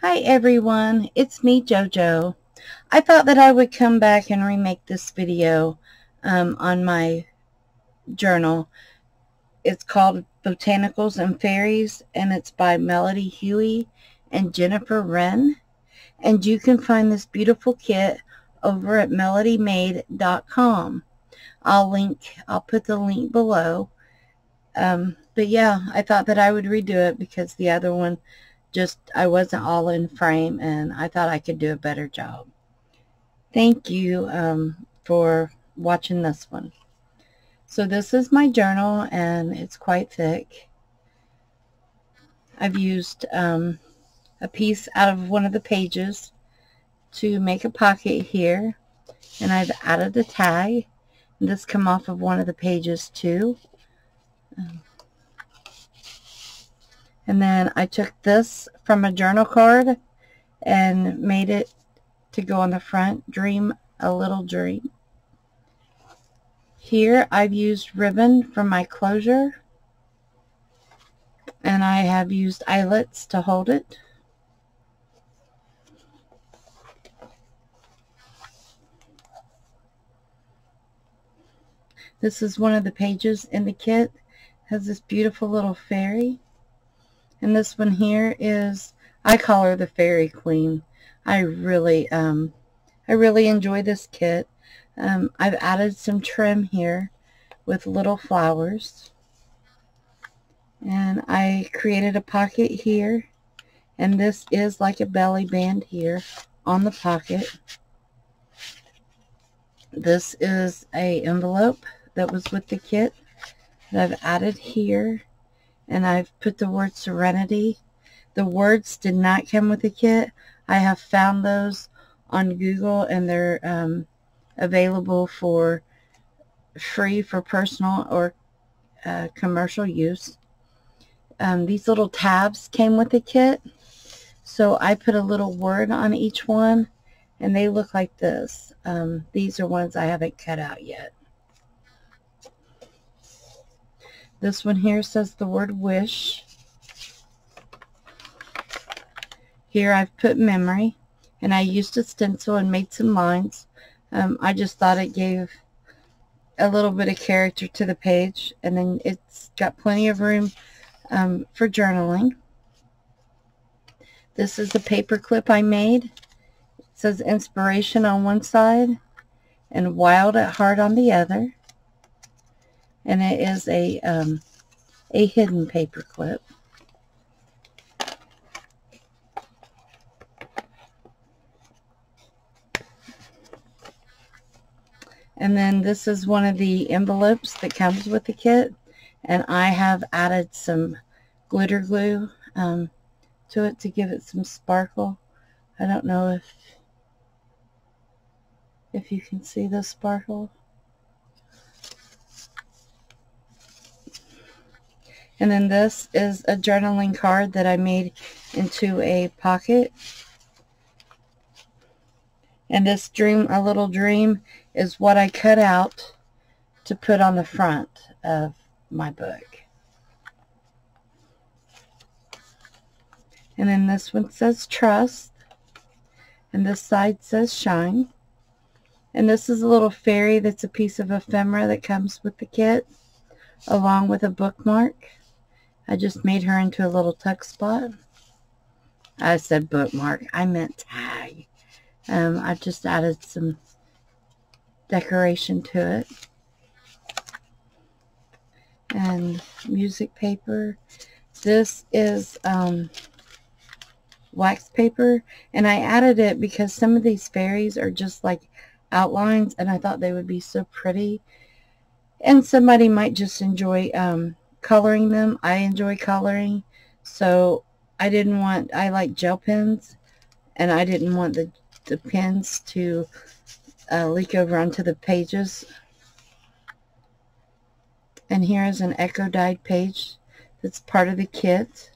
Hi everyone, it's me JoJo. I thought that I would come back and remake this video on my journal. It's called Botanicals and Fairies, and it's by Melodi, Huey, and Jennifer Wren. And you can find this beautiful kit over at melodymade.com. I'll put the link below. But yeah, I thought that I would redo it because the other one I wasn't all in frame, and I thought I could do a better job. Thank you for watching this one. So this is my journal, and it's quite thick. I've used a piece out of one of the pages to make a pocket here, and I've added a tag. This come off of one of the pages too. And then I took this from a journal card and made it to go on the front. Dream a little dream. Here I've used ribbon for my closure, and I have used eyelets to hold it. This is one of the pages in the kit. It has this beautiful little fairy. And this one here is, I call her the Fairy Queen. I really enjoy this kit. I've added some trim here with little flowers. And I created a pocket here. And this is like a belly band here on the pocket. This is an envelope that was with the kit that I've added here. And I've put the word Serenity. The words did not come with the kit. I have found those on Google, and they're available for free for personal or commercial use. These little tabs came with the kit, so I put a little word on each one, and they look like this. These are ones I haven't cut out yet. This one here says the word wish. Here I've put memory, and I used a stencil and made some lines. I just thought it gave a little bit of character to the page, and then it's got plenty of room for journaling. This is a paper clip I made. It says inspiration on one side and wild at heart on the other. And it is a hidden paper clip. And then this is one of the envelopes that comes with the kit, and I have added some glitter glue to it to give it some sparkle. I don't know if you can see the sparkle. And then this is a journaling card that I made into a pocket. And this Dream a Little Dream is what I cut out to put on the front of my book. And then this one says Trust. And this side says Shine. And this is a little fairy that's a piece of ephemera that comes with the kit, along with a bookmark. I just made her into a little tuck spot. I said bookmark. I meant tag. I just added some decoration to it. And music paper. This is wax paper. And I added it because some of these fairies are just like outlines, and I thought they would be so pretty. And somebody might just enjoy coloring them. I enjoy coloring, so I like gel pens, and I didn't want the pens to leak over onto the pages. And here is an echo dyed page that's part of the kit.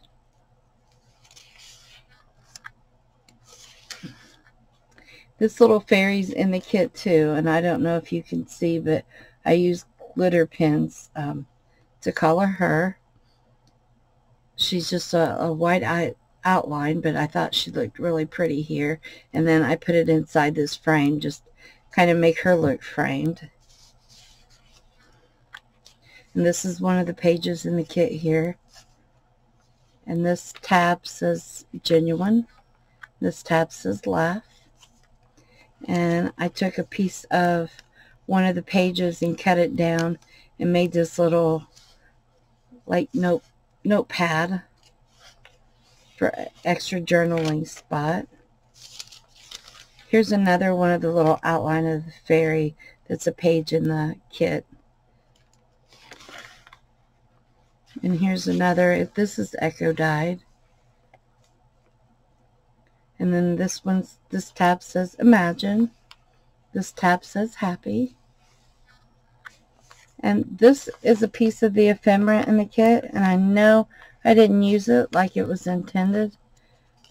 This little fairy's in the kit too, and I don't know if you can see, but I use glitter pens to color her. She's just a white outline, but I thought she looked really pretty here. And then I put it inside this frame, just kind of make her look framed. And this is one of the pages in the kit here. And this tab says genuine. This tab says laugh. And I took a piece of one of the pages and cut it down and made this little like notepad for extra journaling spot. Here's another one of the little outline of the fairy that's a page in the kit. And here's another. This is echo dyed. And then this tab says imagine. This tab says happy. And this is a piece of the ephemera in the kit, and I know I didn't use it like it was intended,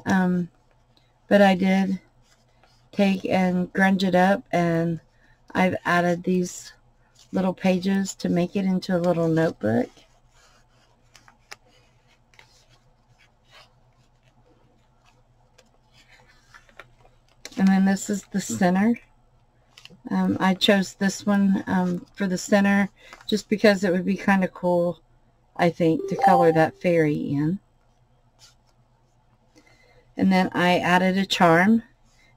but I did take and grunge it up, and I've added these little pages to make it into a little notebook. And then this is the center. I chose this one for the center just because it would be kind of cool, I think, to color that fairy in. And then I added a charm,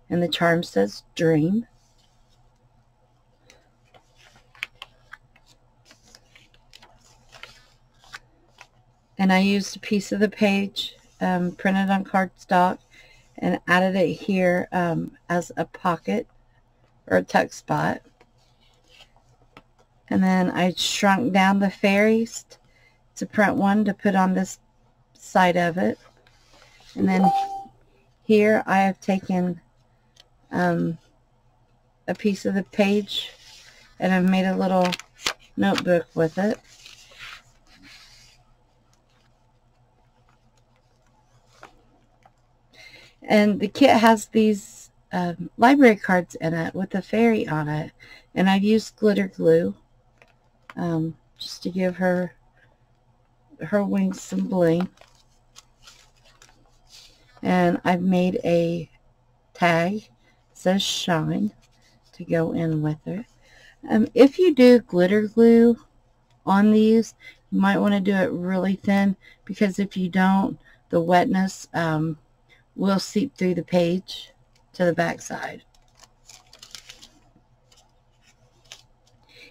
and the charm says dream. And I used a piece of the page printed on cardstock and added it here as a pocket or a tuck spot. And then I shrunk down the fairies to print one to put on this side of it. And then here I have taken a piece of the page and I've made a little notebook with it. And the kit has these library cards in it with a fairy on it. And I've used glitter glue just to give her wings some bling. And I've made a tag that says shine to go in with it. If you do glitter glue on these, you might want to do it really thin, because if you don't, the wetness will seep through the page to the back side.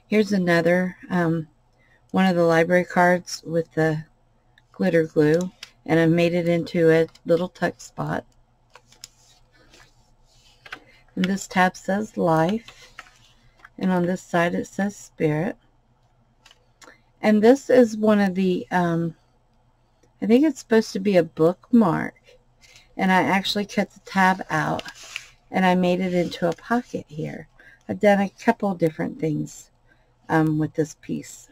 Here's another one of the library cards with the glitter glue, and I've made it into a little tuck spot. And this tab says life, and on this side it says spirit. And this is one of the I think it's supposed to be a bookmark, and I actually cut the tab out and I made it into a pocket here. I've done a couple different things with this piece.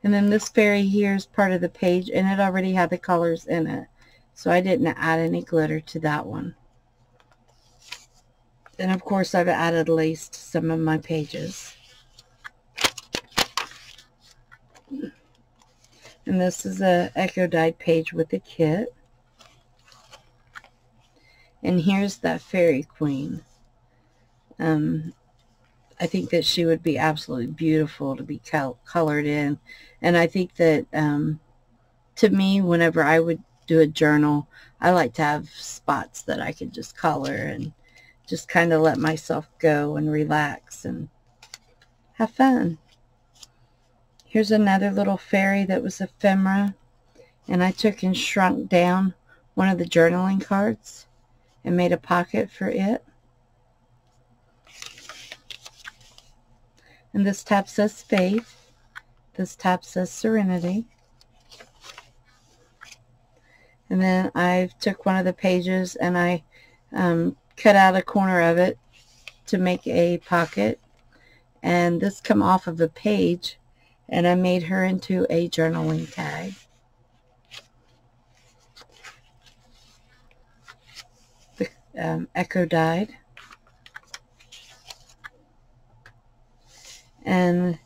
And then this fairy here is part of the page, and it already had the colors in it, so I didn't add any glitter to that one. And of course I've added lace to some of my pages. And this is a echo dyed page with the kit. And here's that fairy queen. I think that she would be absolutely beautiful to be colored in. And I think that to me, whenever I would do a journal, I like to have spots that I could just color and just kind of let myself go and relax and have fun. Here's another little fairy that was ephemera, and I took and shrunk down one of the journaling cards and made a pocket for it. And this tab says faith. This tab says serenity. And then I took one of the pages and I cut out a corner of it to make a pocket. And this come off of a page, and I made her into a journaling tag. Echo dyed. And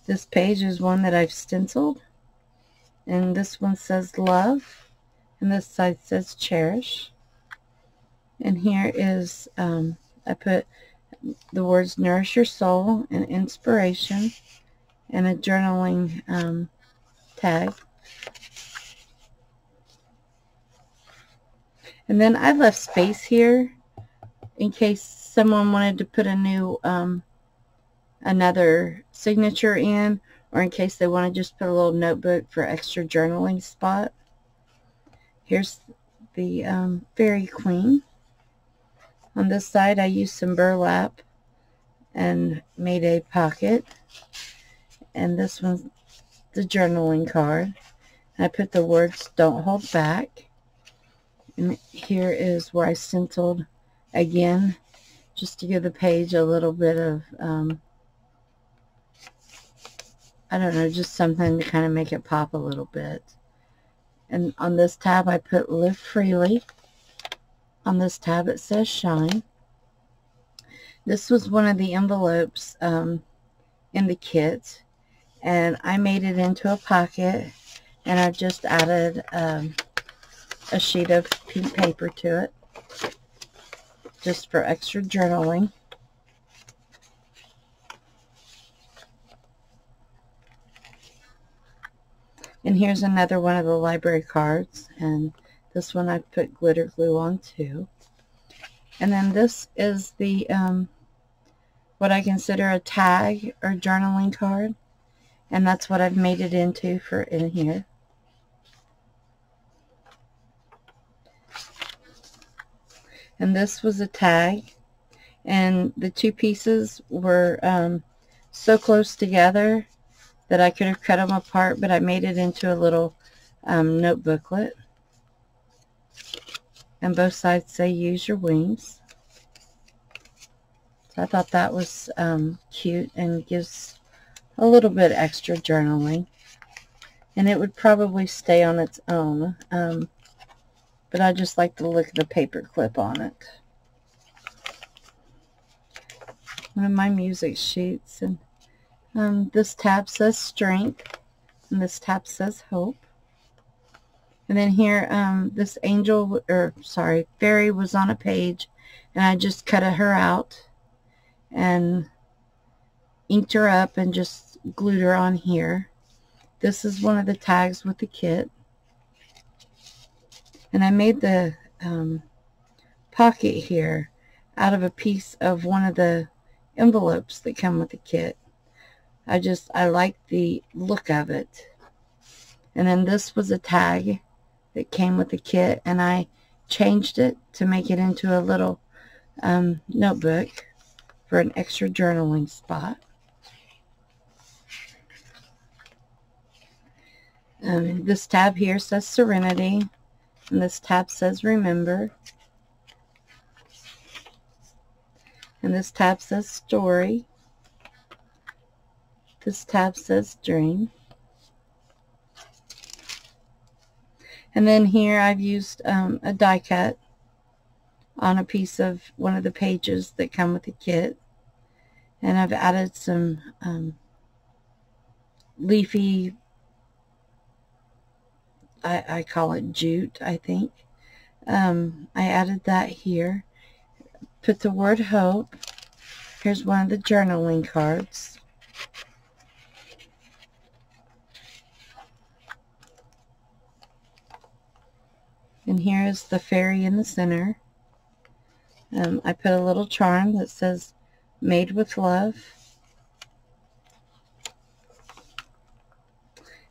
this page is one that I've stenciled. And this one says love, and this side says cherish. And here is, I put the words nourish your soul and inspiration and a journaling tag. And then I left space here in case someone wanted to put a new another signature in, or in case they want to just put a little notebook for extra journaling spot. Here's the Fairy Queen. On this side I used some burlap and made a pocket, and this one's the journaling card. I put the words don't hold back, and here is where I stenciled again just to give the page a little bit of I don't know, just something to kind of make it pop a little bit. And on this tab I put live freely. On this tab it says shine. This was one of the envelopes in the kit, and I made it into a pocket, and I just added a sheet of pink paper to it just for extra journaling. And here's another one of the library cards, and this one I put glitter glue on too. And then this is the what I consider a tag or journaling card, and that's what I've made it into for in here. And this was a tag, and the two pieces were so close together that I could have cut them apart, but I made it into a little note booklet. And both sides say use your wings. So I thought that was cute and gives a little bit extra journaling. And it would probably stay on its own, but I just like the look of the paper clip on it. One of my music sheets, and this tab says strength, and this tab says hope. And then here, this angel, or sorry, fairy was on a page, and I just cut her out and inked her up and just glued her on here. This is one of the tags with the kit. And I made the pocket here out of a piece of one of the envelopes that come with the kit. I like the look of it. And then this was a tag that came with the kit, and I changed it to make it into a little notebook for an extra journaling spot. This tab here says serenity, and this tab says remember, and this tab says story. This tab says dream. And then here I've used a die cut on a piece of one of the pages that come with the kit, and I've added some leafy, I call it jute, I think. I added that here. Put the word hope. Here's one of the journaling cards. And here is the fairy in the center. I put a little charm that says made with love.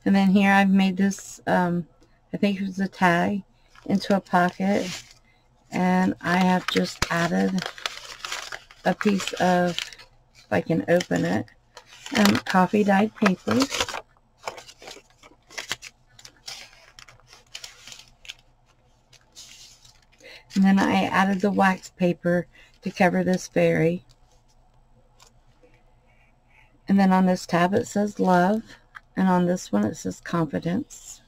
And then here I've made this, I think it was a tag, into a pocket. And I have just added a piece of, if I can open it, coffee dyed paper. And then I added the wax paper to cover this fairy. And then on this tab it says love, and on this one it says confidence.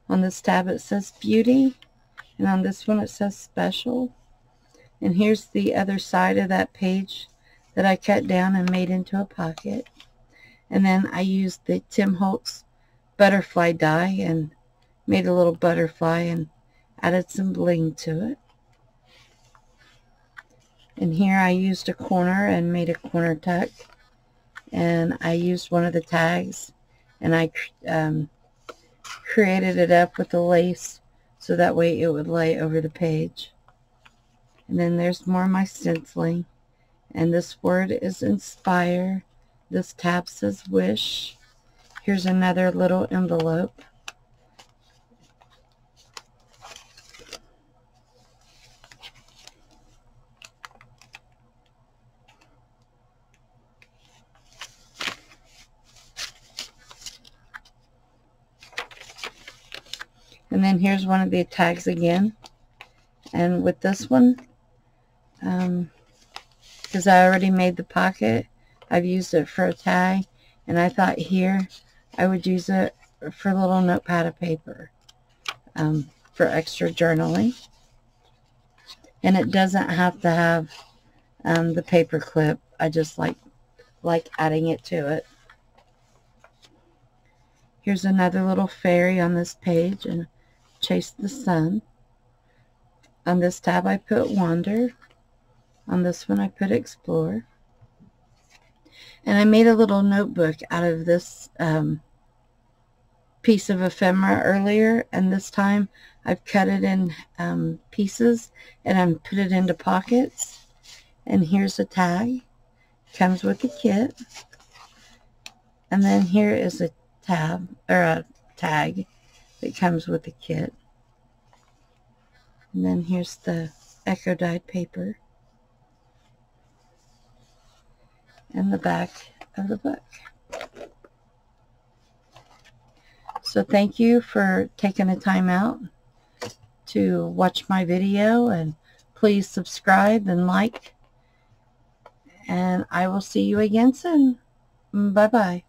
On this tab it says beauty, and on this one it says special. And here's the other side of that page that I cut down and made into a pocket. And then I used the Tim Holtz butterfly die and made a little butterfly and added some bling to it. And here I used a corner and made a corner tuck. And I used one of the tags and I created it up with the lace so that way it would lay over the page. And then there's more of my stenciling. And this word is inspire. This tab says wish. Here's another little envelope. And then here's one of the tags again. And with this one, because I already made the pocket, I've used it for a tag. And I thought here I would use it for a little notepad of paper for extra journaling. And it doesn't have to have the paper clip. I just like adding it to it. Here's another little fairy on this page, and chase the sun. On this tab I put wander. On this one I put explore. And I made a little notebook out of this piece of ephemera earlier, and this time I've cut it in pieces and I put it into pockets. And here's a tag. Comes with the kit. And then here is a tab, or a tag that comes with the kit. And then here's the echo dyed paper and the back of the book. So thank you for taking the time out to watch my video, and please subscribe and like, and I will see you again soon. Bye bye.